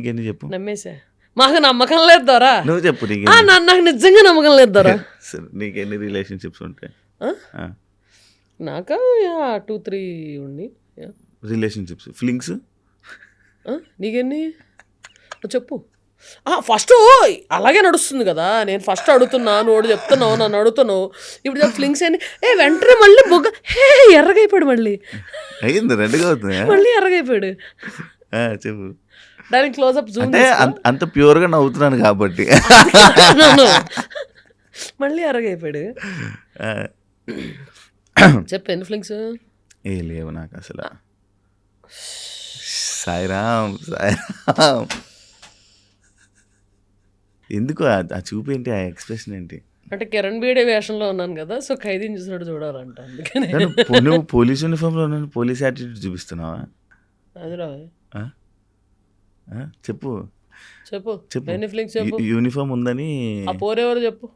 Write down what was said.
నీకెన్ని చెప్పు. నమ్మేసా. మాకు నమ్మకం లేదు దొరా. నువ్వు చెప్పు నాకు నిజంగా నమ్మకం లేదు దొరా. నీకెన్ని రిలేషన్షిప్స్ ఉంటాయి? నాకా 2-3 ఉండి. రిలేషన్షిప్స్ ఫీలింగ్స్ నీకెన్ని చెప్పు. ఫస్ట్ అలాగే నడుస్తుంది కదా, నేను ఫస్ట్ అడుగుతున్నా, నువ్వు చెప్తున్నావు, నన్ను అడుగుతున్నావు. ఇప్పుడు ఫ్లింగ్స్ అని వెంటనే మళ్ళీ బొగ్గ ఎర్రగైపోయాడు, మళ్ళీ అయ్యింది 2గా అవుతుంది. మళ్ళీ ఎర్రగైపోయాడు. చెప్పు. దానికి క్లోజ్అప్ జూమ్ అంటే అంత ప్యూర్గా నవ్వుతున్నాను కాబట్టి మళ్ళీ ఎర్రగైపోయాడు. చెప్పు ఎన్ని ఫ్లింగ్స్? ఏ లేవు నాకు అసలు. సాయిరామ్ సాయిరామ్. ఎందుకు ఆ చూపు ఏంటి, ఆ ఎక్స్ప్రెషన్ ఏంటి? అంటే కిరణ్ బేడే వేషంలో ఉన్నాను కదా, సో ఖైదీని చూసినట్టు చూడాలంట, అందుకని. నువ్వు పోలీస్ యూనిఫామ్లో ఉన్నాను, పోలీస్ యాటిట్యూడ్ చూపిస్తున్నావా? అది రా చెప్పు చెప్పు చెప్పు. ఎన్ని ఫ్లింగ్స్ చెప్పు. యూనిఫామ్ ఉందని ఆ పోరెవరు చెప్పు.